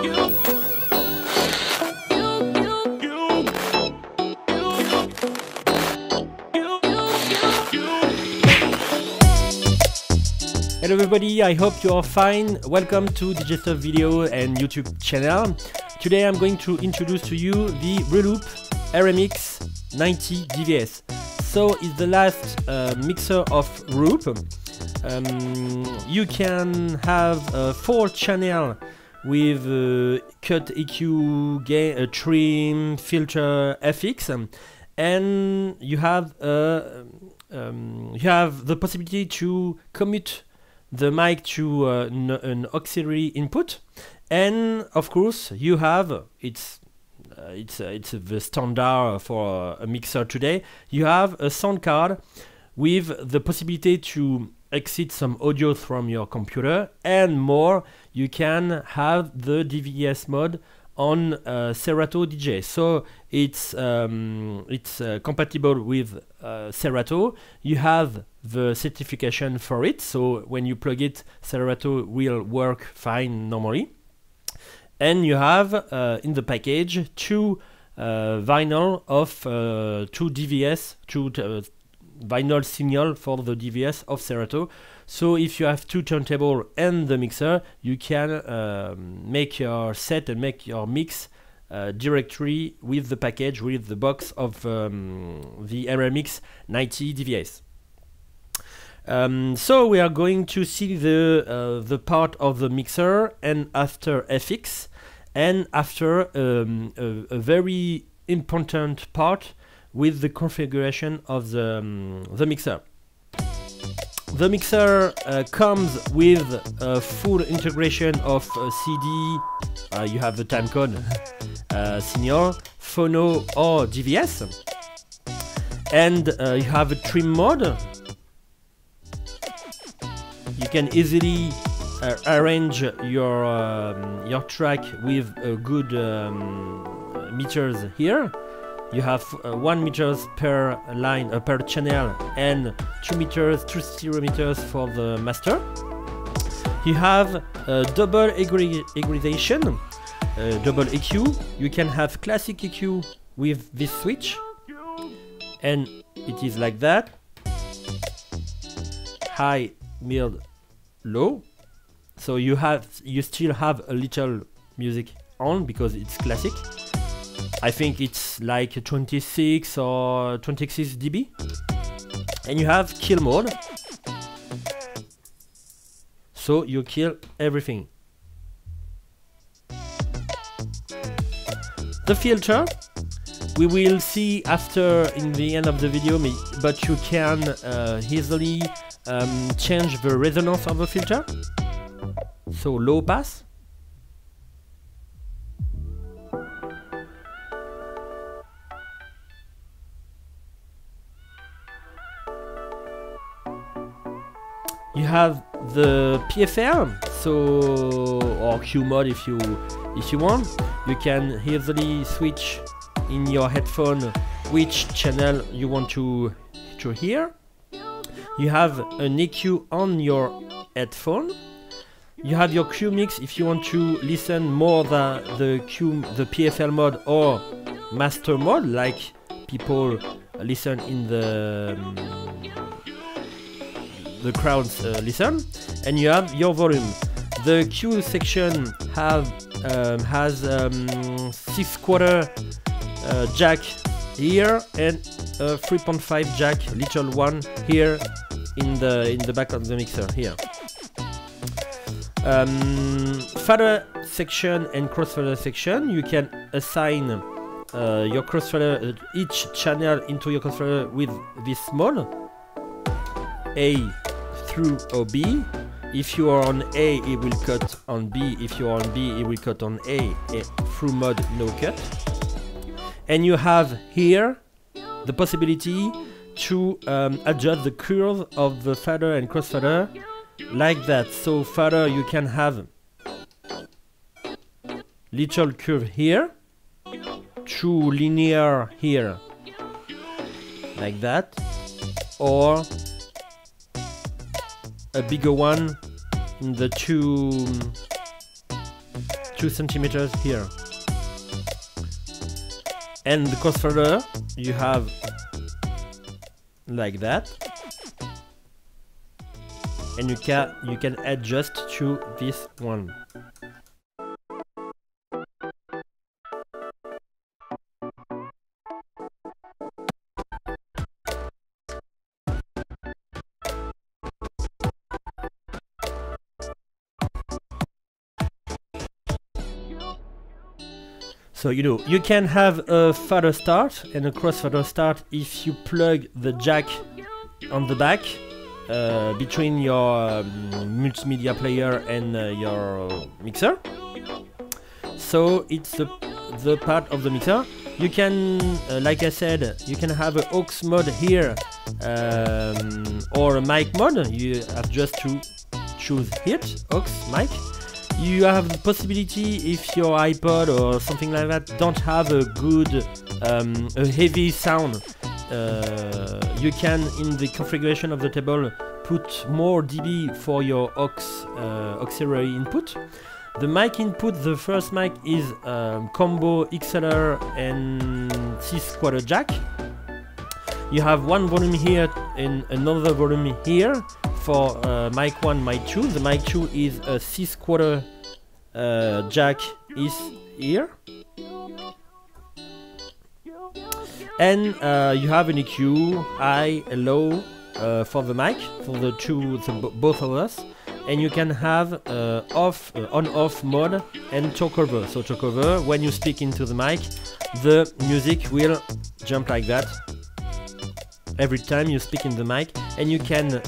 Hello everybody, I hope you are fine. Welcome to DJSTUFF video and YouTube channel. Today I'm going to introduce to you the Reloop RMX-90 DVS. So it's the last mixer of Reloop. You can have 4 channels with cut, EQ, gain, trim, filter, FX, and you have the possibility to commute the mic to an auxiliary input, and of course you have it's the standard for a mixer today. You have a sound card with the possibility to exit some audio from your computer, and more, you can have the DVS mode on Serato DJ. So it's compatible with Serato. You have the certification for it, so when you plug it, Serato will work fine normally. And you have in the package 2 vinyl of 2 DVS, 2 vinyl signal for the DVS of Serato. So if you have 2 turntable and the mixer, you can make your set and make your mix directly with the package, with the box of the RMX-90 DVS. So we are going to see the part of the mixer, and after FX, and after a very important part with the configuration of the mixer. The mixer comes with a full integration of CD, you have the timecode, senior, phono or DVS, and you have a trim mode. You can easily arrange your track with good meters here. You have 1 meters per line, per channel, and 2 meters, 2 stereo meters for the master. You have double equalization, double EQ. You can have classic EQ with this switch, and it is like that: high, mid, low. So you still have a little music on because it's classic. I think it's like 26 or 26 dB. And you have kill mode, so you kill everything. The filter we will see after in the end of the video, but you can easily change the resonance of the filter. So low pass, you have the PFL, so, or Q mode if you want. You can easily switch in your headphone which channel you want to hear. You have an EQ on your headphone. You have your Q mix if you want to listen more the PFL mode or master mode, like people listen in the crowds listen. And you have your volume. The Q section has 6/4 jack here and a 3.5 jack, little one here in the back of the mixer here. Fader section and crossfader section, you can assign your crossfader, each channel into your crossfader with this mode, A through OB. If you are on A, it will cut on B. If you are on B, it will cut on A. Through mode, no cut. And you have here the possibility to adjust the curve of the fader and crossfader like that. So fader, you can have little curve here, true linear here, like that, or a bigger one in the two 2 centimeters here. And the crossfader you have like that, and you can adjust to this one. So you can have a fader start and a crossfader start if you plug the jack on the back between your multimedia player and your mixer. So it's the part of the mixer. You can, like I said, you can have an aux mode here or a mic mode. You have just to choose it, aux, mic. You have the possibility, if your iPod or something like that don't have a good, a heavy sound, you can, in the configuration of the table, put more dB for your auxiliary input. The mic input, the first mic is combo XLR and 6/4 jack. You have one volume here and another volume here. For mic 1, mic 2, the mic 2 is a 6/4 jack is here, and you have an EQ, high, low for the mic, for both of us, and you can have on-off mode and talk over. So talk over, when you speak into the mic, the music will jump like that every time you speak in the mic, and you can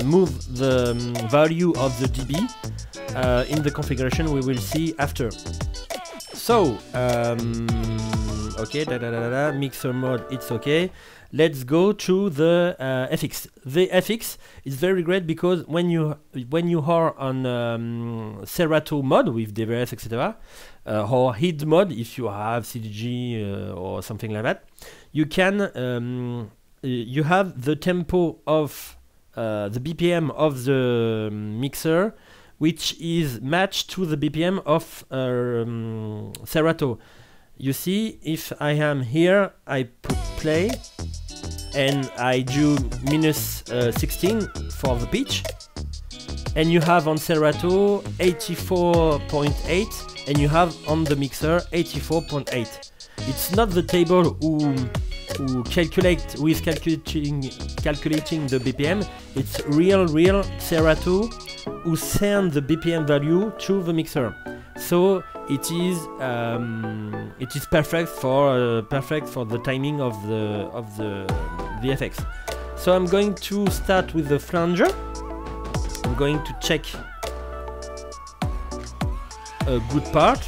move the value of the dB in the configuration we will see after. So okay, mixer mode, it's okay. Let's go to the FX. The FX is very great because when you are on Serato mode with DVS, etc., or HID mode, if you have CDG or something like that, you can you have the tempo of the BPM of the mixer, which is matched to the BPM of Serato. You see, if I am here, I put play and I do minus 16 for the pitch, and you have on Serato 84.8, and you have on the mixer 84.8. It's not the table who calculating the BPM. It's real Serato who send the BPM value to the mixer. So it is perfect for the timing of the FX. So I'm going to start with the flanger. I'm going to check a good part.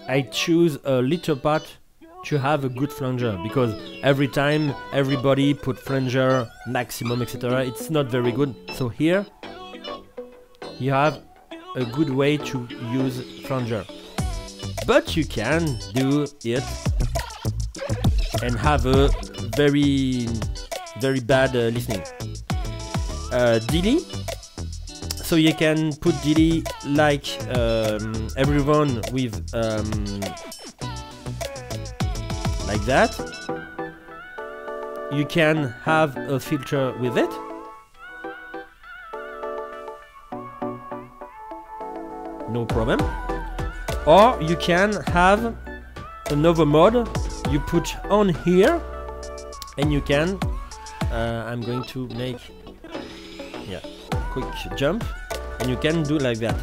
I choose a little part to have a good flanger, because every time everybody put flanger maximum, etc., it's not very good. So here you have a good way to use flanger, but you can do it and have a very bad listening. Delay. So you can put delay like everyone with like that. You can have a filter with it. No problem. Or you can have another mode you put on here, and you can I'm going to make quick jump, and you can do like that.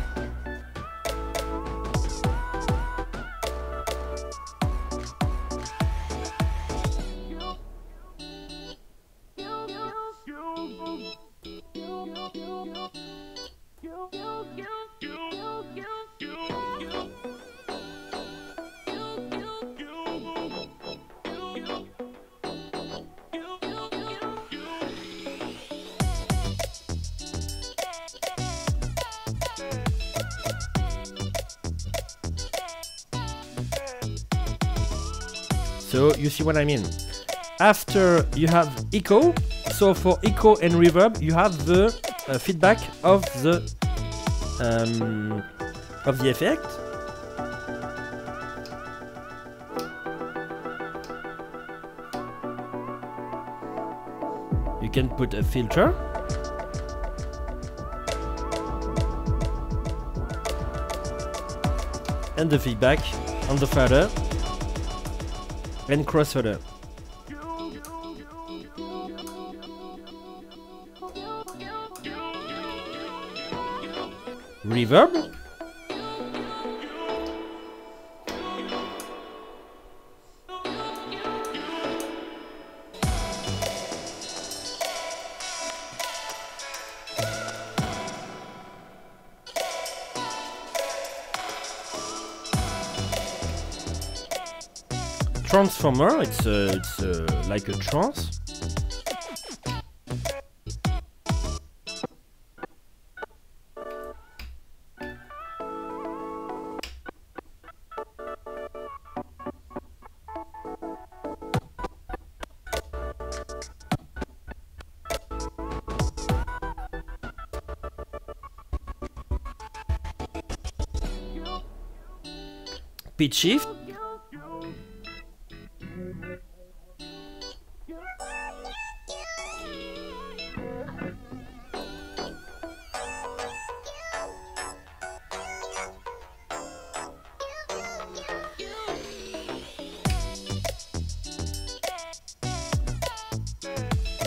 So you see what I mean. After you have echo, So for echo and reverb, you have the feedback of the effect. You can put a filter. And the feedback on the fader and crossfader. Reverb. Transformer, it's like a trance. Pitch shift.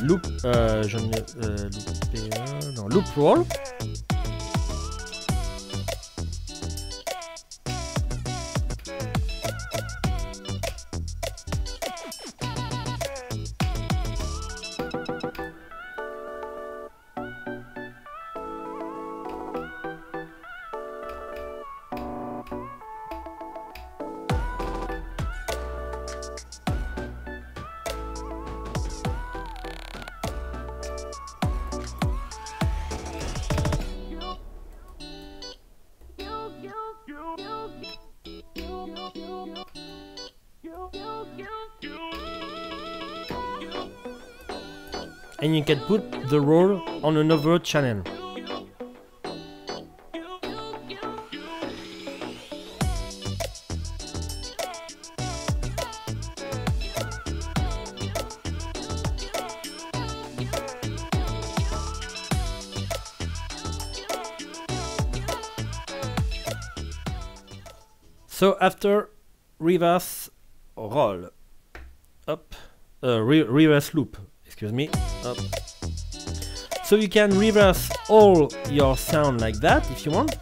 Loop, j'en ai loupé un, non, loop roll. And you can put the roll on another channel. So after reverse roll, up, reverse loop, excuse me, up. So you can reverse all your sound like that if you want.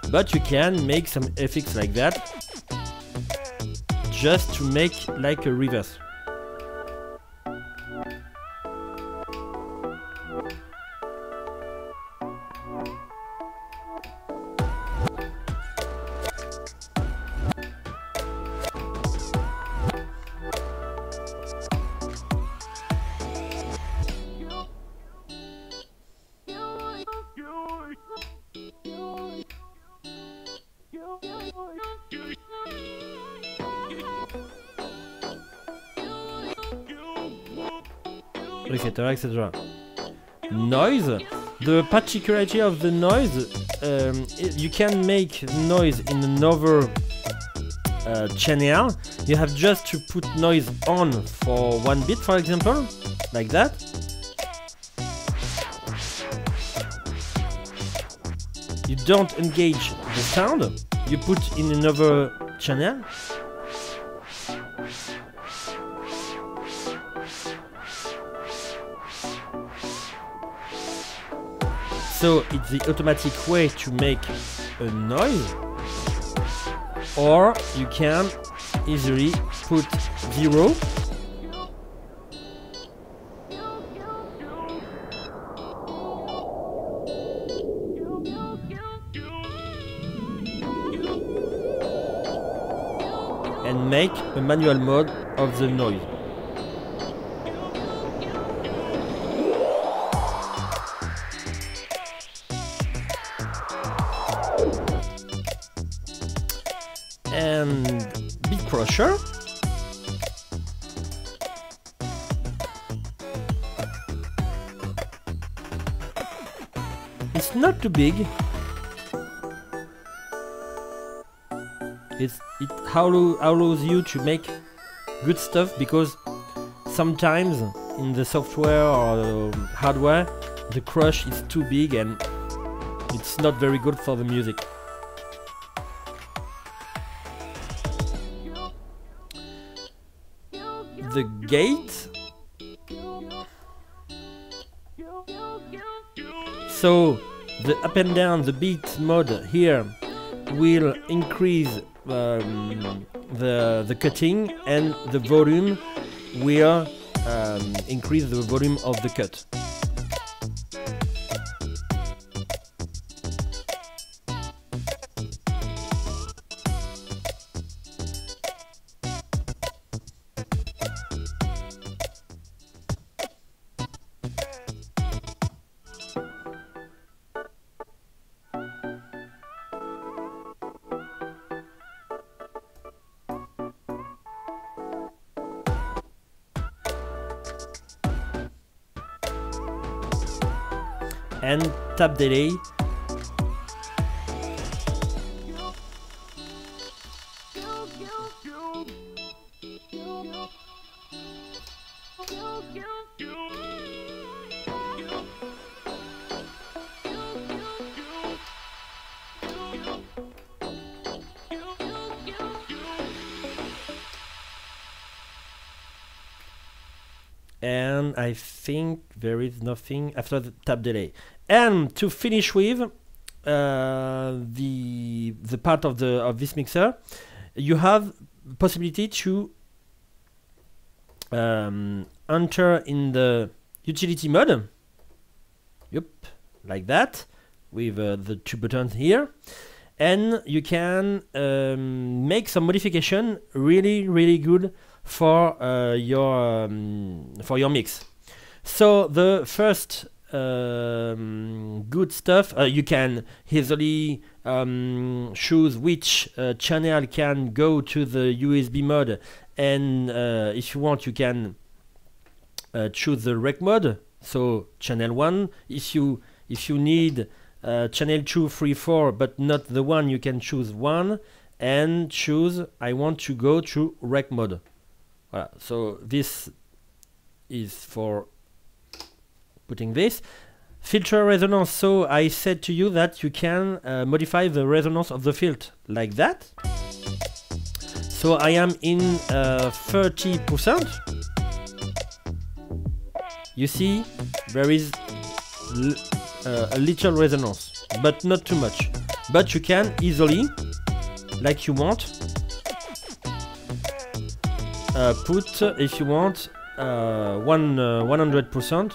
But you can make some effects like that just to make like a reverse. Etc, etc. Noise. The particularity of the noise, you can make noise in another channel. You have just to put noise on for 1 bit, for example, like that. You don't engage the sound, you put in another channel. So it's the automatic way to make a noise, or you can easily put 0 . And make a manual mode of the noise. crusher. It's not too big. It allows you to make good stuff, because sometimes in the software or hardware the crush is too big and it's not very good for the music. The gate. So the up and down, the beat mode here will increase the cutting, and the volume will increase the volume of the cut. And tap delay. And I think there is nothing after the tap delay. And to finish with the part of this mixer, you have possibility to enter in the utility mode. Yep, like that, with the two buttons here, and you can make some modification really good for your mix. So the first good stuff, you can easily choose which channel can go to the USB mode, and if you want, you can choose the rec mode. So channel 1, if you need channel 2, 3, 4, but not the one, you can choose 1 and choose I want to go to rec mode. Voilà. So this is for putting this. Filter resonance. So I said to you that you can modify the resonance of the filter like that. So I am in 30%. You see, there is a little resonance, but not too much. But you can easily, like you want, put, if you want, 100%,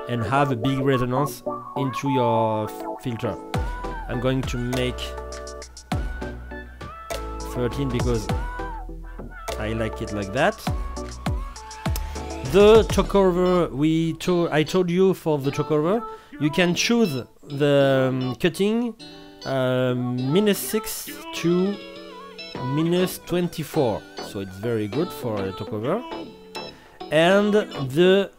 and have a big resonance into your filter. I'm going to make 13 because I like it like that. The chokeover, I told you for the chokeover, you can choose the cutting -6 to -24, so it's very good for a chokeover. And the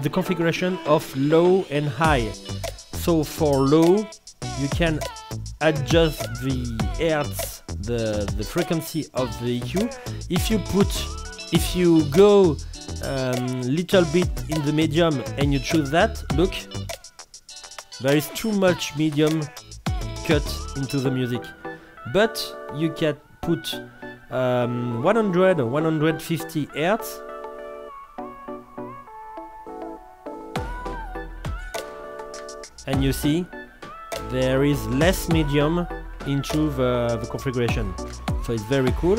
the configuration of low and high. So for low, you can adjust the hertz, the frequency of the EQ. If you go little bit in the medium and you choose that, look, there is too much medium cut into the music. But you can put 100 or 150 hertz, and you see there is less medium into the configuration. So it's very cool,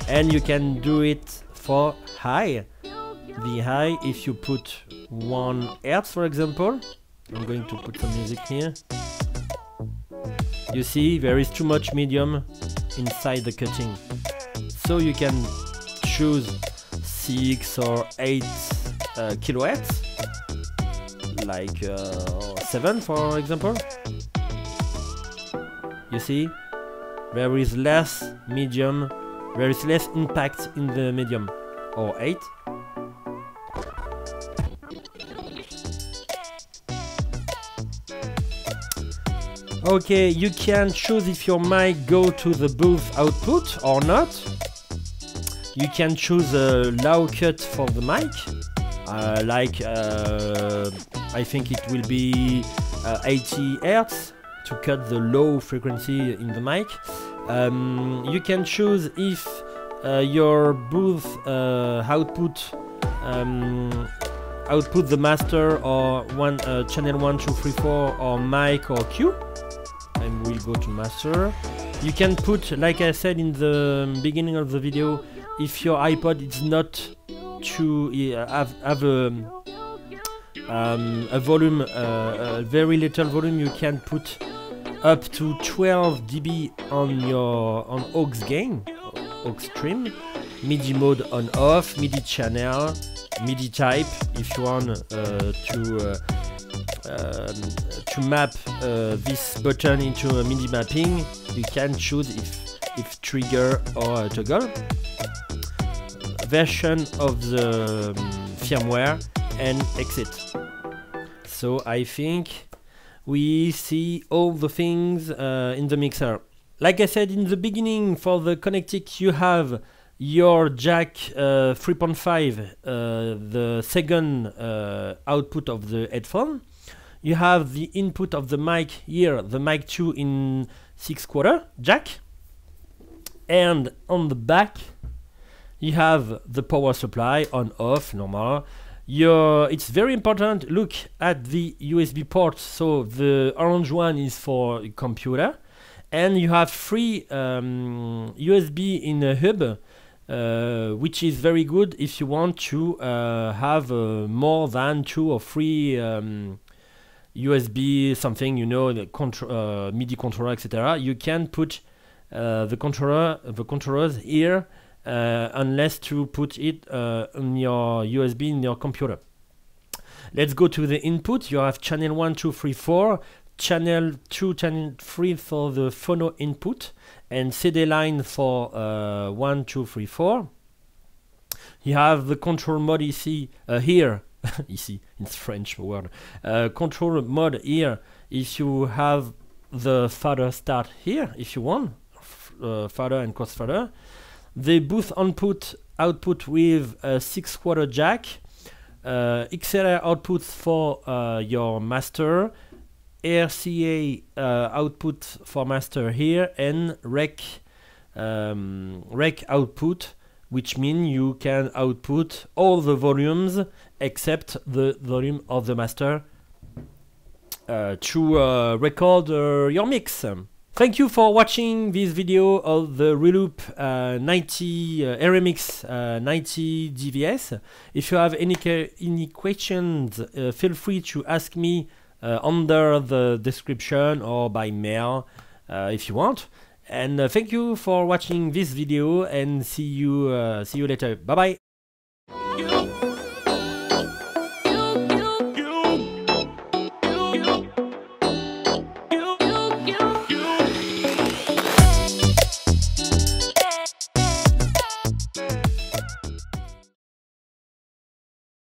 and you can do it for high. The high, if you put 1 hertz, for example, I'm going to put some music here. You see there is too much medium inside the cutting. So you can choose 6 or 8 kilohertz, like 7 for example. You see, there is less medium, there is less impact in the medium. Or 8. Okay, you can choose if your mic go to the booth output or not. You can choose a low cut for the mic, I think it will be 80 Hz to cut the low frequency in the mic. You can choose if your booth output the master or channel 1, 2, 3, 4 or mic or Q. And we'll go to master. You can put, like I said in the beginning of the video, if your iPod is not to have a volume, a very little volume, you can put up to 12 dB on your aux gain, aux stream, MIDI mode on off, MIDI channel, MIDI type. If you want to map this button into a MIDI mapping, you can choose if trigger or toggle. Version of the firmware and exit. So I think we see all the things in the mixer. Like I said in the beginning, for the Connectic you have your jack 3.5, the second output of the headphone. You have the input of the mic here, the mic 2 in 6/4 jack, and on the back you have the power supply on off normal. It's very important, look at the USB ports. So the orange one is for computer, and you have 3 USB in a hub, which is very good if you want to have more than 2 or 3 USB something, you know, the MIDI controller, etc. You can put the controllers here, unless to put it on your USB in your computer. Let's go to the input. You have channel 1, 2, 3, 4, channel 2, channel 3 for the phono input, and CD line for 1, 2, 3, 4. You have the control mode here. Ici, it's French word. Control mode here. If you have the fader start here, if you want, fader and cross fader. The booth output with a 6/4 jack, XLR output for your master, RCA output for master here, and rec output, which means you can output all the volumes except the volume of the master to record your mix. Thank you for watching this video of the Reloop RMX-90 DVS. If you have any questions, feel free to ask me under the description or by mail if you want. And thank you for watching this video, and see you later. Bye bye.